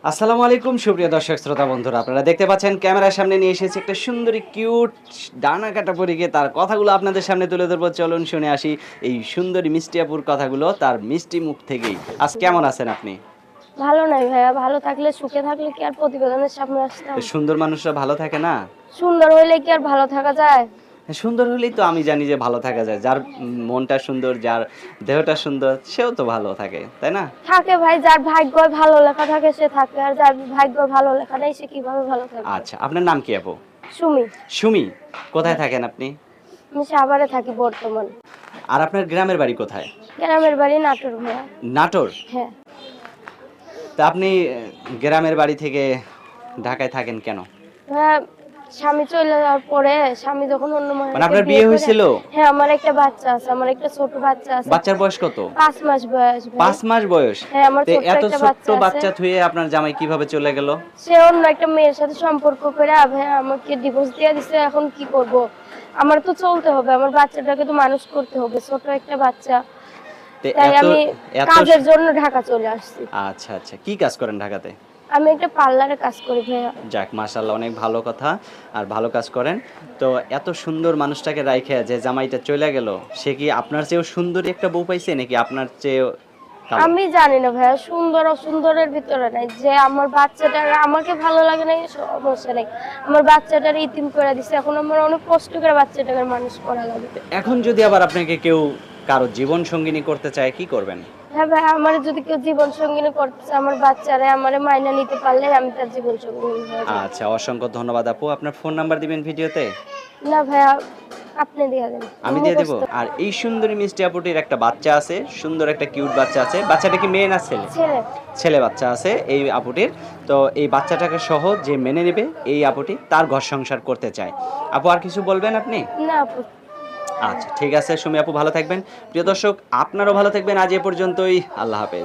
আসসালামু আলাইকুম সুপ্রিয় দর্শক শ্রোতা বন্ধুরা, আপনারা দেখতে পাচ্ছেন ক্যামেরার সামনে নিয়ে এসেছি একটা সুন্দরী কিউট ডানা কাটা পরীকে। তার কথাগুলো আপনাদের সামনে তুলে ধরবো, চলুন শুনে আসি এই সুন্দরী মিষ্টি আপুর কথাগুলো তার মিষ্টি মুখ থেকেই। আজ কেমন আছেন আপনি? ভালো নাই ভাইয়া, ভালো থাকলে সুখে থাকলে কি আর প্রতিবেদনের সামনে আসতাম? সুন্দর মানুষরা ভালো থাকে না? সুন্দর হইলে কি আর ভালো থাকা যায়? সুন্দর হলেই তো আমি জানি যে ভালো থাকা যায়। যার মনটা সুন্দর, যার দেহটা সুন্দর, সেও তো ভালো থাকে, তাই না? থাকে ভাই, যার ভাগ্য ভালো লেখা থাকে সে থাকে, আর যার ভাগ্য ভালো লেখা নেই সে কিভাবে ভালো থাকবে? আচ্ছা, আপনার নাম কি আপু? সুমি। সুমি। কোথায় থাকেন আপনি? আমি সাভারে থাকি বর্তমান। আর আপনার গ্রামের বাড়ি কোথায়? গ্রামের বাড়ি নাটোর ভাইয়া। নাটোর। হ্যাঁ তা আপনি গ্রামের বাড়ি থেকে ঢাকায় থাকেন কেন? ভাইয়া, স্বামী চলে যাওয়ার পরে স্বামী যখন অন্য মানে মহিলাকে আপনার বিয়ে বিয়ে করে, হয়েছিল? হ্যাঁ আমার একটা বাচ্চা আছে, আমার একটা ছোট বাচ্চা আছে। বাচ্চার বয়স কত? 5 মাস বয়স ভাই। 5 মাস বয়স? হ্যাঁ আমার তো ছোট্ট এত একটা ছোট্ট বাচ্চা আছে। বাচ্চা থুয়ে আপনার জামাই কিভাবে চলে গেল? সে অন্য একটা মেয়ের সাথে সম্পর্ক করে ভাই আমাকে ডিভোর্স দিয়ে দিছে। এখন কি করব? আমার তো চলতে হবে, আমার বাচ্চাটাকে তো মানুষ করতে হবে, ছোট একটা বাচ্চা। তো তাই এত আমি এত কাজের জন্য ঢাকা চলে আসছি। আচ্ছা আচ্ছা, কি কাজ করেন ঢাকাতে? আমি একটা পার্লারে কাজ করি ভাইয়া। যাক, মাশাআল্লাহ, অনেক ভালো কথা। আর ভালো কাজ করেন। তো এত সুন্দর মানুষটাকে রাইখা যে জামাইটা চলে গেল, সে কি আপনার চেয়েও সুন্দরী একটা বউ পাইছে নাকি আপনার চেয়েও কালো? আমি জানি না ভাইয়া, সুন্দর অসুন্দরের ভিতরে নাই, যে আমার বাচ্চাটার আমাকে ভালো লাগে না সমস্যা নেই, আমার বাচ্চাটার ইতিম করে দিছে। এখন আমার অনেক কষ্ট করে বাচ্চাটাকে মানুষ করা লাগে। এখন যদি আবার আপনাকে কেউ কারো জীবন সঙ্গিনী করতে চায়, কি করবেন? হ্যাঁ ভাই, আমার যদি কেউ জীবন সঙ্গিনী করতেছে, আমার বাচ্চারা আমার মাইনা নিতে পারলে আমি তার জীবন সঙ্গিনী হয়ে যাবো। আচ্ছা, অসংখ্য ধন্যবাদ আপু। আপনার ফোন নাম্বার দিবেন ভিডিওতে? না ভাইয়া, আপনি দিয়ে দেন। আমি দিয়ে দেবো। আর এই সুন্দরী মিষ্টি আপুটির একটা বাচ্চা আছে, সুন্দর একটা কিউট বাচ্চা আছে। বাচ্চাটা কি মেয়ে না ছেলে? ছেলে। ছেলে বাচ্চা আছে এই আপুটির। তো এই বাচ্চাটাকে সহ যে মেনে নেবে এই আপুটি, তার ঘর সংসার করতে চায়। আপু আর কিছু বলবেন আপনি? না আপু। আচ্ছা ঠিক আছে সুমি আপু, ভালো থাকবেন। প্রিয় দর্শক, আপনারাও ভালো থাকবেন। আজ এ পর্যন্তই। আল্লাহ হাফেজ।